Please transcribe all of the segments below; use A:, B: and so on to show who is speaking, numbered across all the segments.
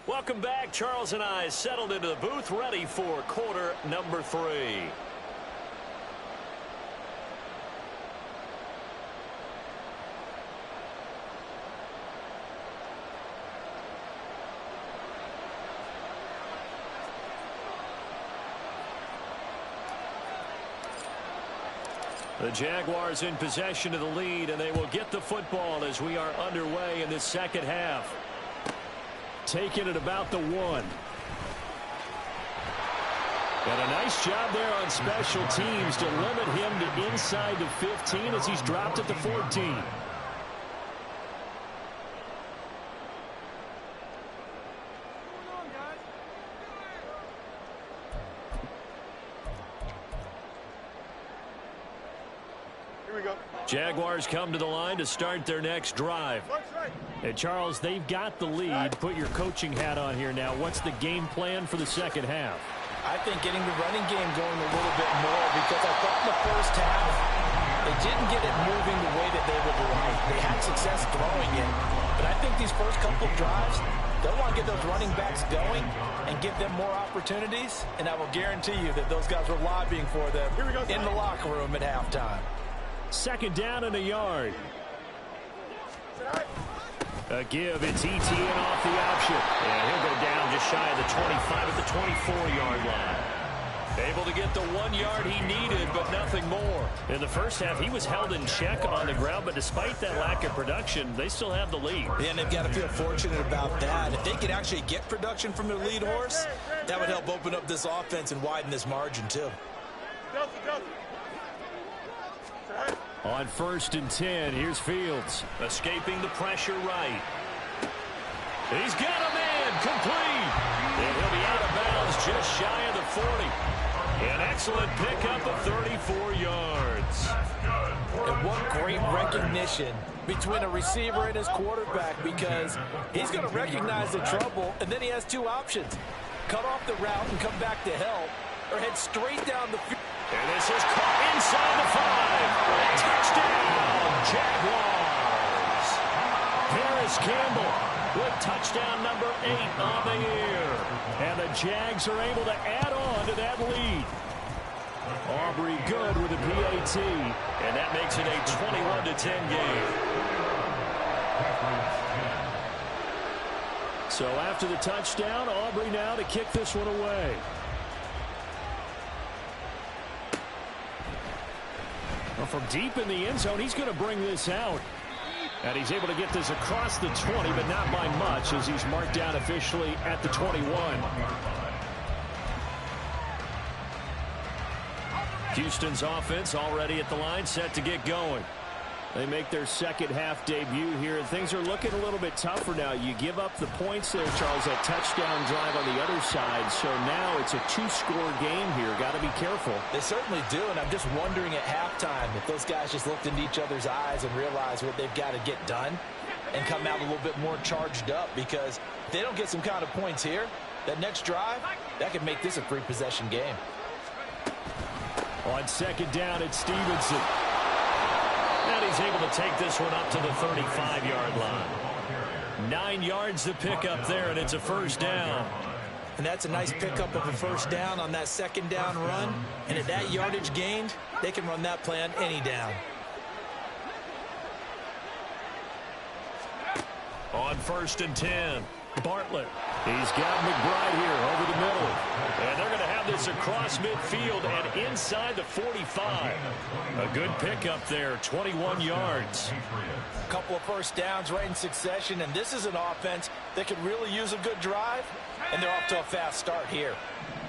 A: Welcome back. Charles and I settled into the booth, ready for quarter number 3. The Jaguars in possession of the lead, and they will get the football as we are underway in this second half. Taking it about the 1. And a nice job there on special teams to limit him to inside the 15 as he's dropped at the 14. Jaguars come to the line to start their next drive. And Charles, they've got the lead. Put your coaching hat on here now. What's the game plan for the second half?
B: I think getting the running game going a little bit more, because I thought in the first half they didn't get it moving the way that they would like. They had success throwing it, but I think these first couple of drives, they'll want to get those running backs going and give them more opportunities, and I will guarantee you that those guys were lobbying for them in the locker room at halftime.
A: Second down and a yard. A give. It's ETN off the option. And he'll go down just shy of the 25 at the 24-yard line. Able to get the 1 yard he needed, but nothing more. In the first half, he was held in check on the ground, but despite that lack of production, they still have the lead.
B: Yeah, and they've got to feel fortunate about that. If they could actually get production from their lead horse, that would help open up this offense and widen this margin, too.
A: On 1st and 10, here's Fields. Escaping the pressure right. He's got a man complete. And he'll be out of bounds just shy of the 40. An excellent pickup of 34 yards.
B: And what great recognition between a receiver and his quarterback, because he's going to recognize the trouble, and then he has 2 options. Cut off the route and come back to help, or head straight down the field.
A: And this is caught inside the 5. Touchdown, Jaguars. Harris Campbell with touchdown number 8 on the year. And the Jags are able to add on to that lead. Aubrey good with a PAT. And that makes it a 21-10 game. So after the touchdown, Aubrey now to kick this one away. Well, from deep in the end zone, he's going to bring this out. And he's able to get this across the 20, but not by much, as he's marked down officially at the 21. Houston's offense already at the line, set to get going. They make their second half debut here, and things are looking a little bit tougher now. You give up the points there, Charles, that touchdown drive on the other side. So now it's a 2-score game here. Got to be careful.
B: They certainly do, and I'm just wondering at halftime if those guys just looked into each other's eyes and realized what they've got to get done and come out a little bit more charged up, because if they don't get some kind of points here, that next drive, that could make this a 3-possession game.
A: On second down, it's Stevenson. And he's able to take this one up to the 35-yard line. 9 yards to pick up there, and it's a first down.
B: And that's a nice pickup of a first down on that second down run. And at that yardage gained, they can run that play on any down.
A: On 1st and 10, Bartlett. He's got McBride here over the middle. And they're going to have this across midfield and inside the 45. A good pickup there, 21 yards.
B: A couple of first downs right in succession, and this is an offense that could really use a good drive, and they're off to a fast start here.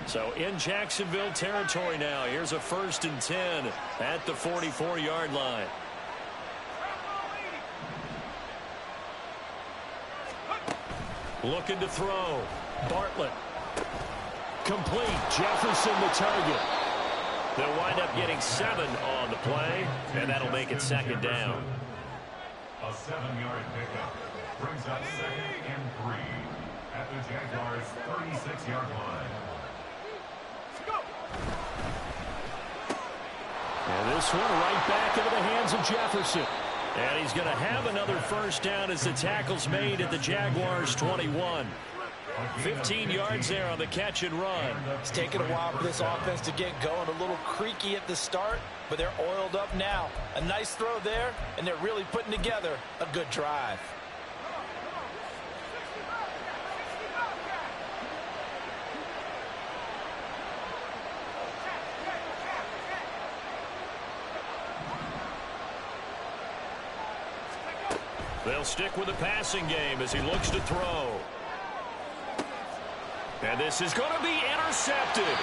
A: So in Jacksonville territory now, here's a 1st and 10 at the 44-yard line. Looking to throw. Bartlett. Complete. Jefferson the target. They'll wind up getting 7 on the play, and that'll make it second down.
C: A 7-yard pickup brings up 2nd and 3 at the Jaguars' 36-yard line.
A: And this one right back into the hands of Jefferson. And he's going to have another first down as the tackle's made at the Jaguars' 21. 15 yards there on the catch and run.
B: It's taken a while for this offense to get going. A little creaky at the start, but they're oiled up now. A nice throw there, and they're really putting together a good drive.
A: They'll stick with the passing game as he looks to throw. And this is going to be intercepted.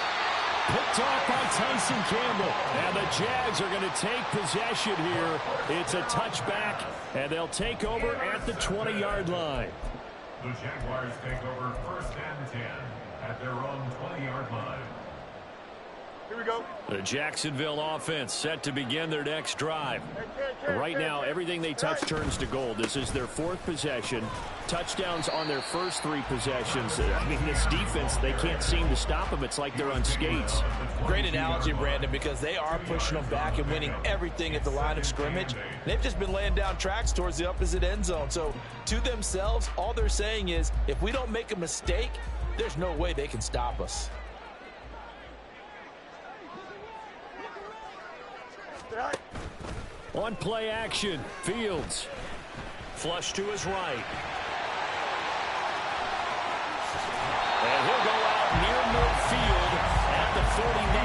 A: Picked off by Tyson Campbell. And the Jags are going to take possession here. It's a touchback, and they'll take over at the 20-yard line.
C: The Jaguars take over 1st and 10 at their own 20-yard line.
D: Here we go.
A: The Jacksonville offense set to begin their next drive. Right now, everything they touch turns to gold. This is their 4th possession. Touchdowns on their first 3 possessions. I mean, this defense, they can't seem to stop them. It's like they're on skates.
B: Great analogy, Brandon, because they are pushing them back and winning everything at the line of scrimmage. They've just been laying down tracks towards the opposite end zone. So, to themselves, all they're saying is, if we don't make a mistake, there's no way they can stop us.
A: On play action, Fields. Flush to his right. And he'll go out near midfield at the 49.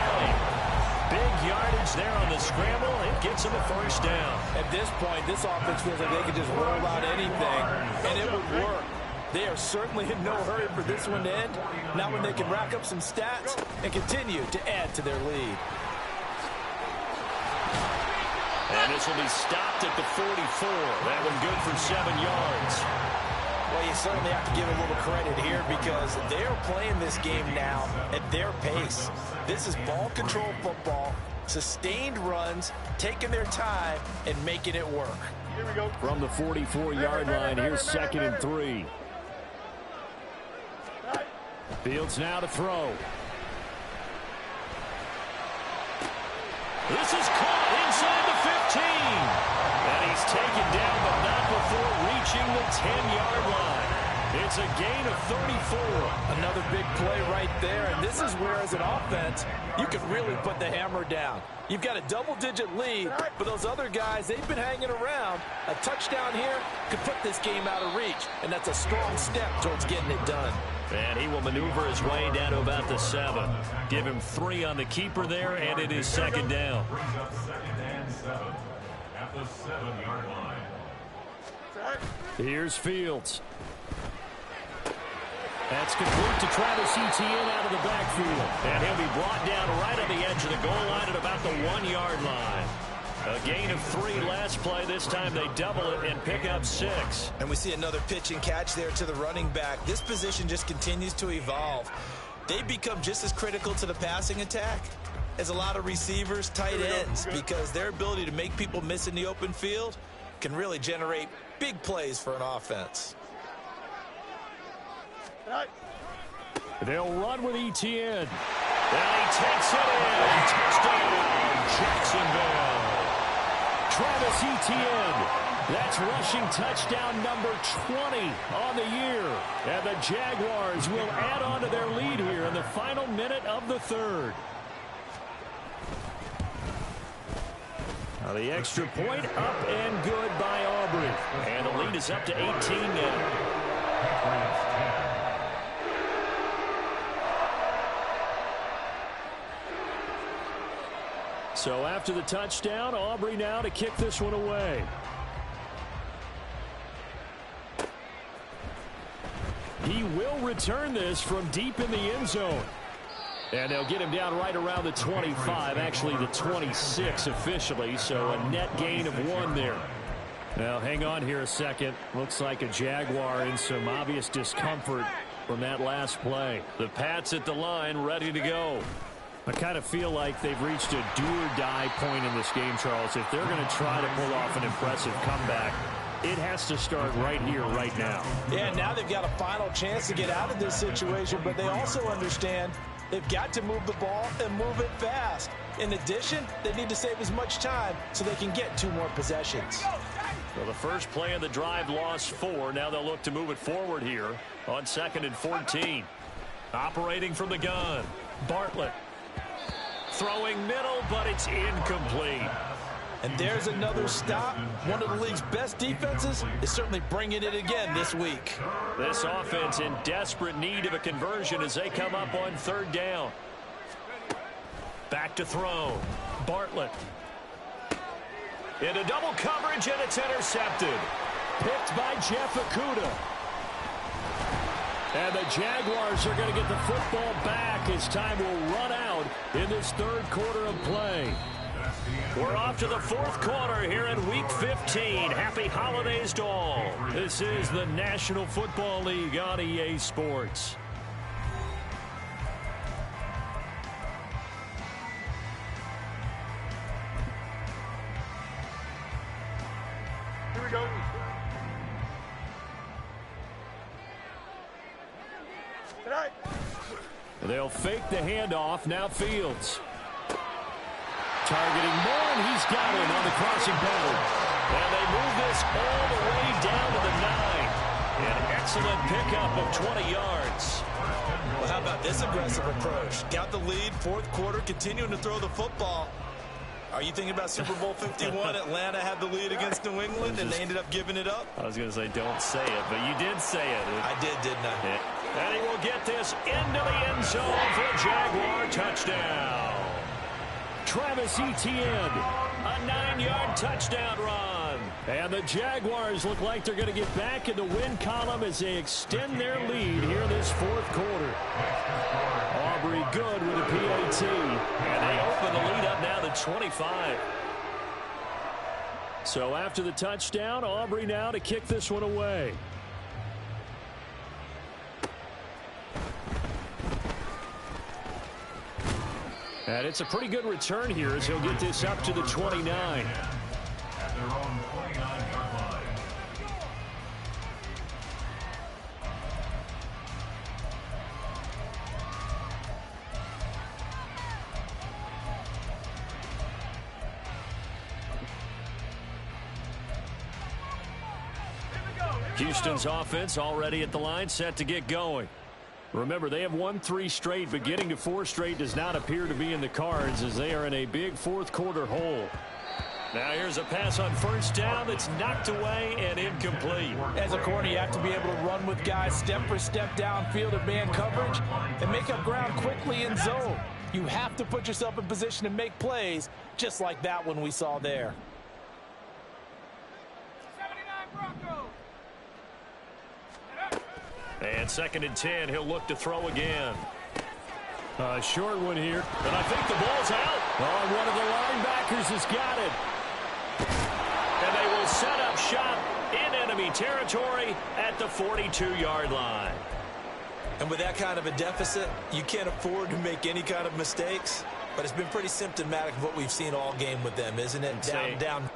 A: Big yardage there on the scramble. It gets him a first down.
B: At this point, this offense feels like they could just roll out anything, and it would work. They are certainly in no hurry for this one to end. Now when they can rack up some stats and continue to add to their lead.
A: And this will be stopped at the 44. That one good for 7 yards.
B: Well, you certainly have to give a little credit here because they are playing this game now at their pace. This is ball control football, sustained runs, taking their time, and making it work.
D: Here we go.
A: From the 44-yard line, here's 2nd and 3. Fields now to throw. This is caught inside the 15. And he's taken down, but not before reaching the 10-yard line. It's a gain of 34.
B: Another big play right there, and this is where, as an offense, you can really put the hammer down. You've got a double-digit lead, but those other guys, they've been hanging around. A touchdown here could put this game out of reach, and that's a strong step towards getting it done.
A: And he will maneuver his way down to about the 7. Give him 3 on the keeper there, and it is 2nd down.
C: Brings up 2nd and 7 at the 7-yard line.
A: Here's Fields. That's complete to Travis Etienne out of the backfield. And he'll be brought down right on the edge of the goal line at about the 1-yard line. A gain of 3 last play. This time they double it and pick up 6.
B: And we see another pitch and catch there to the running back. This position just continues to evolve. They become just as critical to the passing attack as a lot of receivers, tight ends, because their ability to make people miss in the open field can really generate big plays for an offense.
A: They'll run with Etienne. And he takes it in. Touchdown, Jacksonville. Travis Etienne. That's rushing touchdown number 20 on the year. And the Jaguars will add on to their lead here in the final minute of the 3rd. Now the extra point up and good by Aubrey. And the lead is up to 18 now. So after the touchdown, Aubrey now to kick this one away. He will return this from deep in the end zone. And they'll get him down right around the 25, actually the 26 officially, so a net gain of 1 there. Now hang on here a second. Looks like a Jaguar in some obvious discomfort from that last play. The Pats at the line ready to go. I kind of feel like they've reached a do-or-die point in this game, Charles. If they're going to try to pull off an impressive comeback, it has to start right here, right now.
B: Yeah, now they've got a final chance to get out of this situation, but they also understand they've got to move the ball and move it fast. In addition, they need to save as much time so they can get 2 more possessions.
A: Well, the first play of the drive lost 4. Now they'll look to move it forward here on 2nd and 14. Operating from the gun, Bartlett. Throwing middle, but it's incomplete.
B: And there's another stop. One of the league's best defenses is certainly bringing it again this week.
A: This offense in desperate need of a conversion as they come up on 3rd down. Back to throw. Bartlett. Into double coverage, and it's intercepted. Picked by Jeff Okudah. And the Jaguars are going to get the football back as time will run out in this 3rd quarter of play. We're off to the 4th quarter here in Week 15. Happy holidays to all. This is the National Football League on EA Sports.
D: Here we go. Tonight.
A: They'll fake the handoff. Now Fields. Targeting Moore, and he's got him on the crossing pattern. And they move this all the way down to the 9. An excellent pickup of 20 yards.
B: Well, how about this aggressive approach? Got the lead, 4th quarter, continuing to throw the football. Are you thinking about Super Bowl 51? Atlanta had the lead against New England, and they ended up giving it up?
A: I was going to say don't say it, but you did say it.
B: I did, didn't I?
A: Yeah. And he will get this into the end zone for a Jaguar touchdown. Travis Etienne, a 9-yard touchdown run. And the Jaguars look like they're going to get back in the win column as they extend their lead here in this 4th quarter. Aubrey good with a PAT. And they open the lead up now to 25. So after the touchdown, Aubrey now to kick this one away. And it's a pretty good return here as he'll get this up to the 29.
C: At their own 29-yard line.
A: Houston's offense already at the line, set to get going. Remember, they have won 3 straight, but getting to 4 straight does not appear to be in the cards as they are in a big 4th quarter hole. Now here's a pass on 1st down that's knocked away and incomplete.
B: As a corner, you have to be able to run with guys step for step downfield of man coverage and make up ground quickly in zone. You have to put yourself in position to make plays just like that one we saw there.
A: And 2nd and 10, he'll look to throw again. A short one here, and I think the ball's out. Oh, one of the linebackers has got it. And they will set up shop in enemy territory at the 42-yard line.
B: And with that kind of a deficit, you can't afford to make any kind of mistakes. But it's been pretty symptomatic of what we've seen all game with them, isn't it? Down.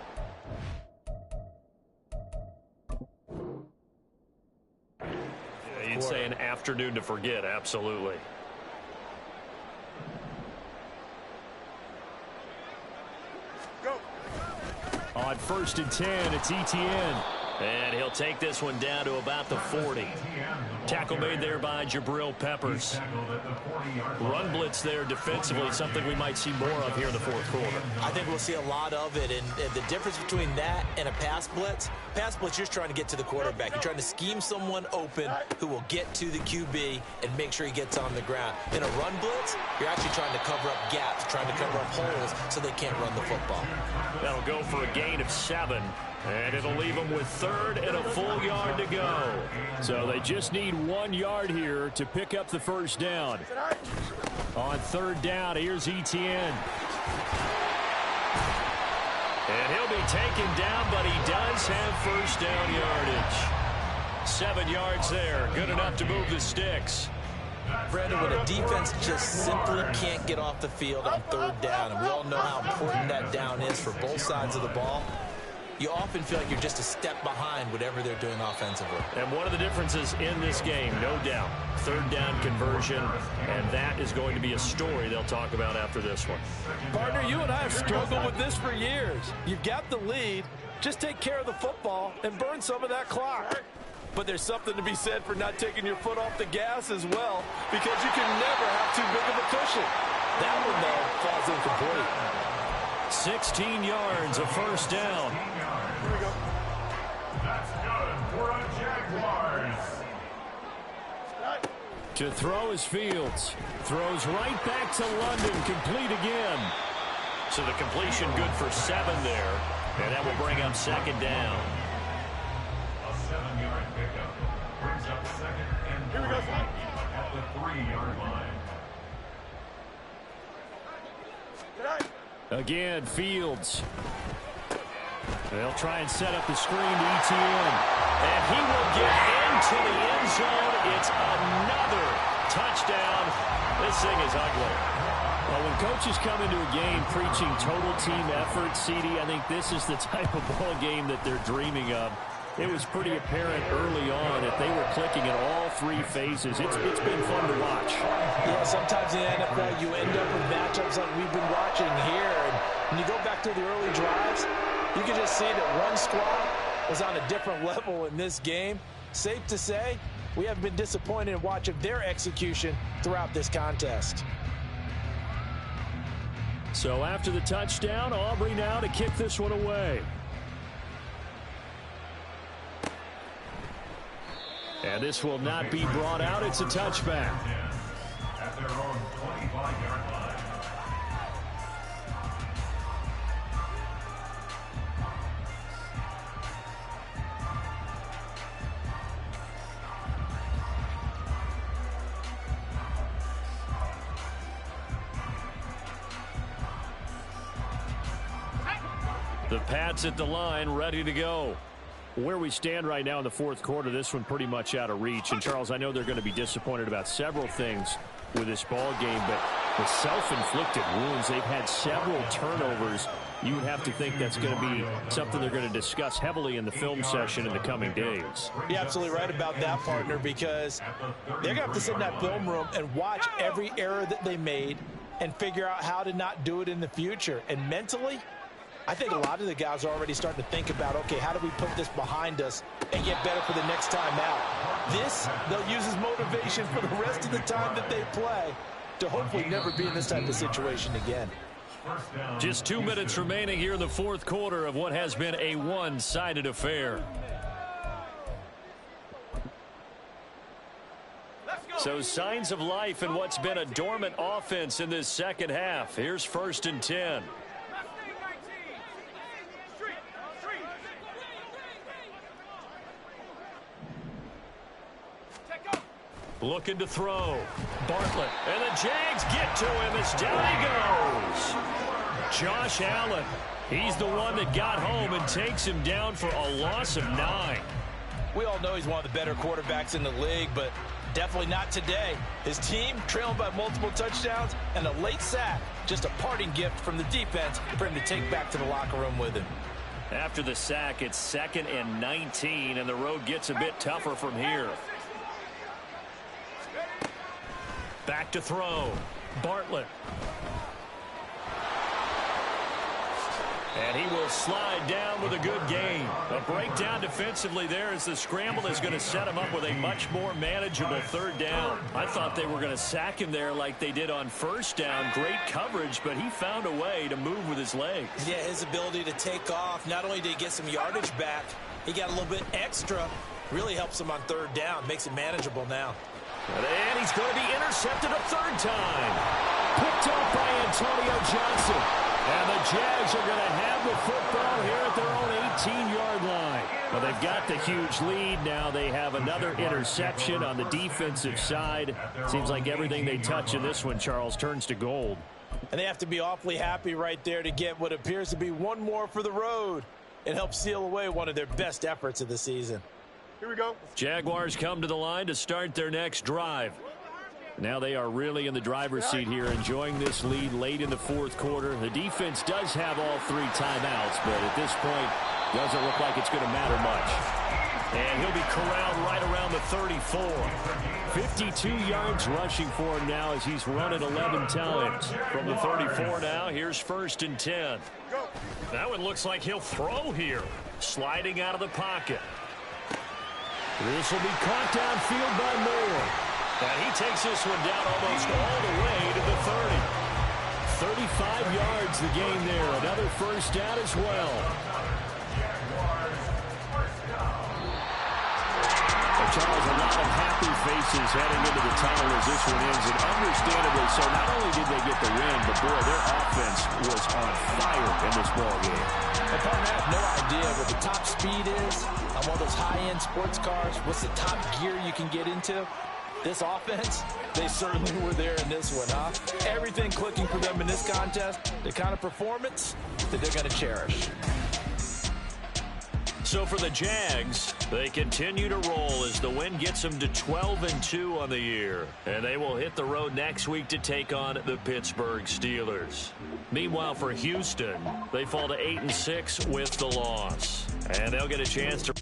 A: You'd say an afternoon to forget, absolutely.
D: Go.
A: On 1st and 10, it's Etienne. And he'll take this one down to about the 40. Tackle made there by Jabril Peppers. Run blitz there defensively, something we might see more of here in the 4th quarter.
B: I think we'll see a lot of it. And the difference between that and a pass blitz, you're just trying to get to the quarterback. You're trying to scheme someone open who will get to the QB and make sure he gets on the ground. In a run blitz, you're actually trying to cover up gaps, trying to cover up holes so they can't run the football.
A: That'll go for a gain of 7. And it'll leave them with 3rd and a full yard to go. So they just need 1 yard here to pick up the 1st down. On 3rd down, here's Etienne. And he'll be taken down, but he does have 1st down yardage. 7 yards there, good enough to move the sticks.
B: Brandon, when a defense just simply can't get off the field on 3rd down, and we all know how important that down is for both sides of the ball, you often feel like you're just a step behind whatever they're doing offensively.
A: And one of the differences in this game, no doubt, 3rd down conversion, and that is going to be a story they'll talk about after this one.
B: Partner, you and I have struggled with this for years. You've got the lead. Just take care of the football and burn some of that clock. But there's something to be said for not taking your foot off the gas as well, because you can never have too big of a cushion. That one, though, falls incomplete.
A: 16 yards, a first down.
D: Here we go.
C: That's good for a Jaguars.
A: To throw is Fields. Throws right back to London, complete again. So the completion good for 7 there. And that will bring up second down.
C: A 7-yard pickup brings up second and 3 at the 3-yard line.
D: Tonight.
A: Again, Fields. They'll try and set up the screen to ETN. And he will get into the end zone. It's another touchdown. This thing is ugly. Well, when coaches come into a game preaching total team effort, CD, I think this is the type of ball game that they're dreaming of. It was pretty apparent early on that they were clicking in all 3 phases. It's been fun to watch.
B: Yeah, sometimes in the NFL you end up with matchups like we've been watching here. And when you go back to the early drives, you can just see that one squad was on a different level in this game. Safe to say, we have been disappointed in watching their execution throughout this contest.
A: So after the touchdown, Aubrey now to kick this one away. And this will not be brought out. It's a touchback.
C: At their own 25-yard line.
A: The Pats at the line, ready to go. Where we stand right now in the fourth quarter, this one pretty much out of reach. And, Charles, I know they're going to be disappointed about several things with this ball game, but the self-inflicted wounds, they've had several turnovers. You would have to think that's going to be something they're going to discuss heavily in the film session in the coming days.
B: You're absolutely right about that, partner, because they're going to have to sit in that film room and watch every error that they made and figure out how to not do it in the future. And mentally, I think a lot of the guys are already starting to think about, okay, how do we put this behind us and get better for the next time out? This, they'll use as motivation for the rest of the time that they play to hopefully never be in this type of situation again.
A: Just 2 minutes remaining here in the fourth quarter of what has been a one-sided affair. So signs of life in what's been a dormant offense in this second half. Here's 1st and 10. Looking to throw. Bartlett. And the Jags get to him as down he goes. Josh Allen. He's the one that got home and takes him down for a loss of 9.
B: We all know he's one of the better quarterbacks in the league, but definitely not today. His team trailing by multiple touchdowns and a late sack. Just a parting gift from the defense for him to take back to the locker room with him.
A: After the sack, it's 2nd and 19, and the road gets a bit tougher from here. Back to throw. Bartlett. And he will slide down with a good gain. A breakdown defensively there as the scramble is going to set him up with a much more manageable 3rd down. I thought they were going to sack him there like they did on 1st down. Great coverage, but he found a way to move with his legs.
B: Yeah, his ability to take off. Not only did he get some yardage back, he got a little bit extra. Really helps him on 3rd down. Makes it manageable now.
A: And he's going to be intercepted a 3rd time. Picked up by Antonio Johnson. And the Jags are going to have the football here at their own 18-yard line. Well, they've got the huge lead now. They have another interception on the defensive side. Seems like everything they touch in this one, Charles, turns to gold.
B: And they have to be awfully happy right there to get what appears to be one more for the road. It helps seal away one of their best efforts of the season.
D: Here we go.
A: Jaguars come to the line to start their next drive. Now they are really in the driver's seat here, enjoying this lead late in the fourth quarter. The defense does have all 3 timeouts, but at this point, doesn't look like it's going to matter much. And he'll be corralled right around the 34. 52 yards rushing for him now as he's run it 11 times. From the 34 now, here's 1st and 10.
D: Go.
A: That one looks like he'll throw here. Sliding out of the pocket. This will be caught downfield by Moore. And he takes this one down almost all the way to the 30. 35 yards the game there. Another first down as well. Charles, a lot of happy faces heading into the tunnel as this one ends, and understandably so. Not only did they get the win, but boy, their offense was on fire in this ball game.
B: And partner, I have no idea what the top speed is on one of those high-end sports cars. What's the top gear you can get into? This offense, they certainly were there in this one, huh? Everything clicking for them in this contest, the kind of performance that they're going to cherish.
A: So for the Jags, they continue to roll as the win gets them to 12-2 on the year. And they will hit the road next week to take on the Pittsburgh Steelers. Meanwhile, for Houston, they fall to 8-6 with the loss. And they'll get a chance to